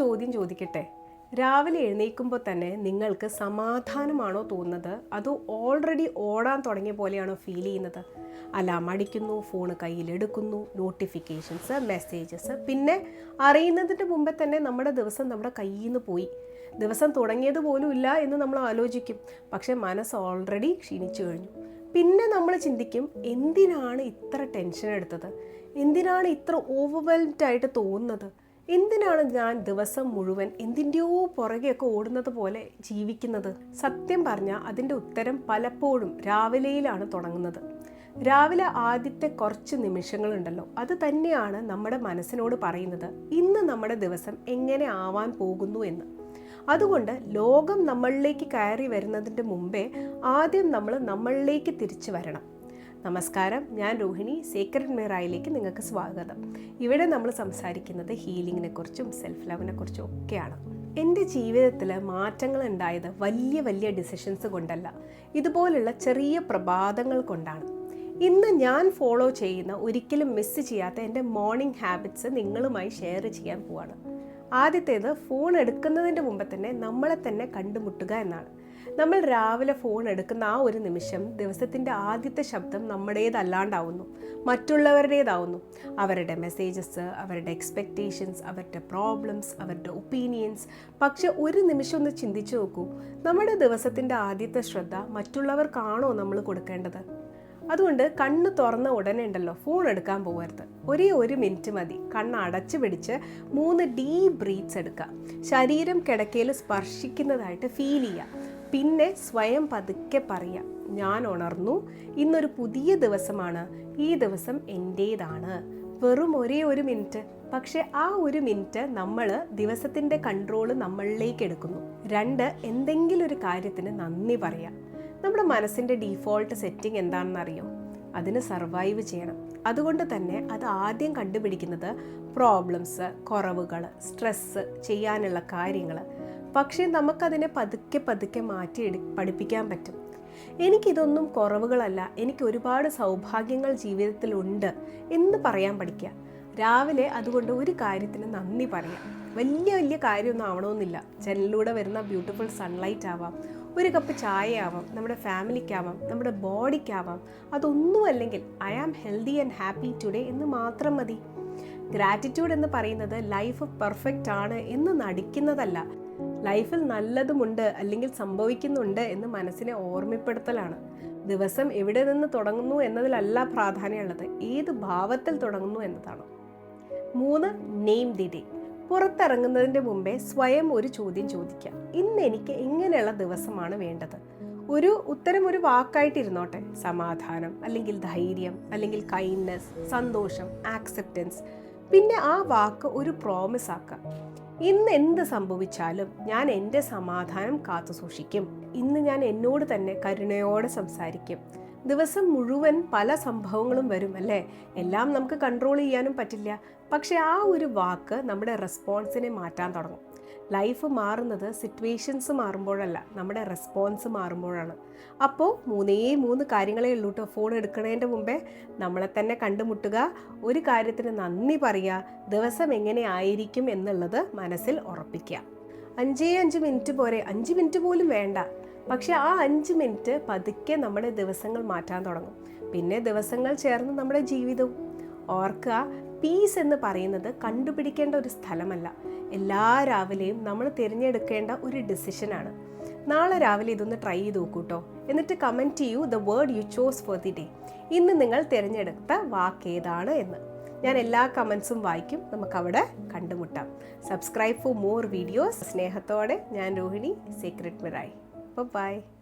ചോദ്യം ചോദിക്കട്ടെ. രാവിലെ എഴുന്നേൽക്കുമ്പോൾ തന്നെ നിങ്ങൾക്ക് സമാധാനമാണോ തോന്നുന്നത്, അതോ ഓൾറെഡി ഓടാൻ തുടങ്ങിയ പോലെയാണോ ഫീൽ ചെയ്യുന്നത്? അലാം അടിക്കുന്നു, ഫോണ് കയ്യിലെടുക്കുന്നു, നോട്ടിഫിക്കേഷൻസ്, മെസ്സേജസ്, പിന്നെ അറിയുന്നതിൻ്റെ മുമ്പേ തന്നെ നമ്മുടെ ദിവസം നമ്മുടെ കയ്യിൽ നിന്ന് പോയി. ദിവസം തുടങ്ങിയത് പോലും ഇല്ല എന്ന് നമ്മൾ ആലോചിക്കും. പക്ഷേ മനസ്സ് ഓൾറെഡി ക്ഷീണിച്ചു കഴിഞ്ഞു. പിന്നെ നമ്മൾ ചിന്തിക്കും, എന്തിനാണ് ഇത്ര ടെൻഷൻ എടുത്തത്, എന്തിനാണ് ഇത്ര ഓവർവെൽംഡ് ആയിട്ട് തോന്നുന്നത്, എന്തിനാണ് ഞാൻ ദിവസം മുഴുവൻ എന്തിൻ്റെയോ പുറകെയൊക്കെ ഓടുന്നത് പോലെ ജീവിക്കുന്നത്? സത്യം പറഞ്ഞാൽ അതിൻ്റെ ഉത്തരം പലപ്പോഴും രാവിലെയിലാണ് തുടങ്ങുന്നത്. രാവിലെ ആദ്യത്തെ കുറച്ച് നിമിഷങ്ങളുണ്ടല്ലോ, അത് തന്നെയാണ് നമ്മുടെ മനസ്സിനോട് പറയുന്നത് ഇന്ന് നമ്മുടെ ദിവസം എങ്ങനെ ആവാൻ പോകുന്നു എന്ന്. അതുകൊണ്ട് ലോകം നമ്മളിലേക്ക് കയറി വരുന്നതിൻ്റെ മുമ്പേ ആദ്യം നമ്മൾ നമ്മളിലേക്ക് തിരിച്ചു വരണം. നമസ്കാരം, ഞാൻ രോഹിണി. സീക്രട്ട് മിററിലേക്ക് നിങ്ങൾക്ക് സ്വാഗതം. ഇവിടെ നമ്മൾ സംസാരിക്കുന്നത് ഹീലിങ്ങിനെ കുറിച്ചും സെൽഫ് ലവിനെ കുറിച്ചും ഒക്കെയാണ്. എൻ്റെ ജീവിതത്തിൽ മാറ്റങ്ങൾ ഉണ്ടായത് വലിയ വലിയ ഡിസിഷൻസ് കൊണ്ടല്ല, ഇതുപോലുള്ള ചെറിയ പ്രഭാതങ്ങൾ കൊണ്ടാണ്. ഇന്ന് ഞാൻ ഫോളോ ചെയ്യുന്ന, ഒരിക്കലും മിസ് ചെയ്യാത്ത എൻ്റെ മോർണിംഗ് ഹാബിറ്റ്സ് നിങ്ങളുമായി ഷെയർ ചെയ്യാൻ പോവാണ്. ആദ്യത്തേത്, ഫോൺ എടുക്കുന്നതിൻ്റെ മുമ്പ് തന്നെ നമ്മളെ തന്നെ കണ്ടുമുട്ടുക എന്നാണ്. നമ്മൾ രാവിലെ ഫോൺ എടുക്കുന്ന ആ ഒരു നിമിഷം ദിവസത്തിൻ്റെ ആദ്യത്തെ ശബ്ദം നമ്മുടേതല്ലാണ്ടാവുന്നു, മറ്റുള്ളവരുടേതാവുന്നു. അവരുടെ മെസ്സേജസ്, അവരുടെ എക്സ്പെക്റ്റേഷൻസ്, അവരുടെ പ്രോബ്ലംസ്, അവരുടെ ഒപ്പീനിയൻസ്. പക്ഷെ ഒരു നിമിഷം ഒന്ന് ചിന്തിച്ചു നോക്കൂ, നമ്മുടെ ദിവസത്തിൻ്റെ ആദ്യത്തെ ശ്രദ്ധ മറ്റുള്ളവർക്കാണോ നമ്മൾ കൊടുക്കേണ്ടത്? അതുകൊണ്ട് കണ്ണ് തുറന്ന ഉടനെ ഉണ്ടല്ലോ ഫോൺ എടുക്കാൻ പോകരുത്. ഒരു മിനിറ്റ് മതി. കണ്ണ് അടച്ചു പിടിച്ച് 3 ഡീപ്പ് ബ്രീത്ത്സ് എടുക്കുക. ശരീരം കിടക്കയിൽ സ്പർശിക്കുന്നതായിട്ട് ഫീൽ ചെയ്യുക. പിന്നെ സ്വയം പതുക്കെ പറയുക, ഞാൻ ഉണർന്നു, ഇന്നൊരു പുതിയ ദിവസമാണ്, ഈ ദിവസം എൻ്റേതാണ്. വെറും ഒരു മിനിറ്റ്. പക്ഷെ ആ ഒരു മിനിറ്റ് നമ്മൾ ദിവസത്തിൻ്റെ കൺട്രോള് നമ്മളിലേക്ക് എടുക്കുന്നു. 2, എന്തെങ്കിലും ഒരു കാര്യത്തിന് നന്ദി പറയാം. നമ്മുടെ മനസ്സിൻ്റെ ഡീഫോൾട്ട് സെറ്റിംഗ് എന്താണെന്നറിയോ? അതിന് സർവൈവ് ചെയ്യണം. അതുകൊണ്ട് തന്നെ അത് ആദ്യം കണ്ടുപിടിക്കുന്നത് പ്രോബ്ലംസ്, കുറവുകൾ, സ്ട്രെസ്സ്, ചെയ്യാനുള്ള കാര്യങ്ങൾ. പക്ഷേ നമുക്കതിനെ പതുക്കെ പതുക്കെ പഠിപ്പിക്കാൻ പറ്റും. എനിക്കിതൊന്നും കുറവുകളല്ല, എനിക്ക് ഒരുപാട് സൗഭാഗ്യങ്ങൾ ജീവിതത്തിലുണ്ട് എന്ന് പറയാൻ പഠിക്കുക. രാവിലെ അതുകൊണ്ട് ഒരു കാര്യത്തിന് നന്ദി പറയാം. വലിയ വലിയ കാര്യമൊന്നും ആവണമെന്നില്ല. ജനലിലൂടെ വരുന്ന ബ്യൂട്ടിഫുൾ സൺലൈറ്റ് ആവാം, ഒരു കപ്പ് ചായ ആവാം, നമ്മുടെ ഫാമിലിക്കാവാം, നമ്മുടെ ബോഡിക്കാവാം. അതൊന്നും അല്ലെങ്കിൽ I am healthy and happy today എന്ന് മാത്രം മതി. ഗ്രാറ്റിറ്റ്യൂഡ് എന്ന് പറയുന്നത് ലൈഫ് പെർഫെക്റ്റ് ആണ് എന്ന് നടിക്കുന്നതല്ല, ലൈഫിൽ നല്ലതുമുണ്ട് അല്ലെങ്കിൽ സംഭവിക്കുന്നുണ്ട് എന്ന് മനസ്സിനെ ഓർമ്മപ്പെടുത്തലാണ്. ദിവസം എവിടെ നിന്ന് തുടങ്ങുന്നു എന്നതിലല്ല പ്രാധാന്യമുള്ളത്, ഏത് ഭാവത്തിൽ തുടങ്ങുന്നു എന്നതാണ്. 3, നെയിം ദി ഡേ. പുറത്തിറങ്ങുന്നതിൻ്റെ മുമ്പേ സ്വയം ഒരു ചോദ്യം ചോദിക്കാം, ഇന്ന് എനിക്ക് എങ്ങനെയുള്ള ദിവസമാണ് വേണ്ടത്? ഉത്തരം ഒരു വാക്കായിട്ടിരുന്നോട്ടെ. സമാധാനം, അല്ലെങ്കിൽ ധൈര്യം, അല്ലെങ്കിൽ കൈൻഡ്നെസ്, സന്തോഷം, ആക്സെപ്റ്റൻസ്. പിന്നെ ആ വാക്ക് ഒരു പ്രോമിസ് ആക്കാം. ഇന്ന് എന്ത് സംഭവിച്ചാലും ഞാൻ എൻ്റെ സമാധാനം കാത്തു സൂക്ഷിക്കും. ഇന്ന് ഞാൻ എന്നോട് തന്നെ കരുണയോടെ സംസാരിക്കും. ദിവസം മുഴുവൻ പല സംഭവങ്ങളും വരും അല്ലേ, എല്ലാം നമുക്ക് കൺട്രോൾ ചെയ്യാനും പറ്റില്ല. പക്ഷെ ആ ഒരു വാക്ക് നമ്മുടെ റെസ്പോൺസിനെ മാറ്റാൻ തുടങ്ങും. ലൈഫ് മാറുന്നത് സിറ്റുവേഷൻസ് മാറുമ്പോഴല്ല, നമ്മുടെ റെസ്പോൺസ് മാറുമ്പോഴാണ്. അപ്പോൾ 3 കാര്യങ്ങളേ ഉള്ളൂ കേട്ടോ. ഫോൺ എടുക്കുന്നതിൻ്റെ മുമ്പേ നമ്മളെ തന്നെ കണ്ടുമുട്ടുക, ഒരു കാര്യത്തിന് നന്ദി പറയുക, ദിവസം എങ്ങനെ ആയിരിക്കും എന്നുള്ളത് മനസ്സിൽ ഉറപ്പിക്കുക. 5 മിനിറ്റ് പോരെ, 5 മിനിറ്റ് പോലും വേണ്ട. പക്ഷെ ആ 5 മിനിറ്റ് പതുക്കെ നമ്മുടെ ദിവസങ്ങൾ മാറ്റാൻ തുടങ്ങും. പിന്നെ ദിവസങ്ങൾ ചേർന്ന് നമ്മുടെ ജീവിതവും. ഓർക്കുക, പീസ് എന്ന് പറയുന്നത് കണ്ടുപിടിക്കേണ്ട ഒരു സ്ഥലമല്ല, എല്ലാ രാവിലെയും നമ്മൾ തിരഞ്ഞെടുക്കേണ്ട ഒരു ഡിസിഷനാണ്. നാളെ രാവിലെ ഇതൊന്ന് ട്രൈ ചെയ്ത് നോക്കൂ കേട്ടോ. എന്നിട്ട് കമൻറ്റ് ചെയ്യൂ the word you chose for the day. ഇന്ന് നിങ്ങൾ തിരഞ്ഞെടുത്ത വാക്ക് ഏതാണ് എന്ന്. ഞാൻ എല്ലാ കമൻസും വായിക്കും. നമുക്കവിടെ കണ്ടുമുട്ടാം. Subscribe for more videos. സ്നേഹത്തോടെ ഞാൻ രോഹിണി, സീക്രട്ട് മിററി. Bye-bye.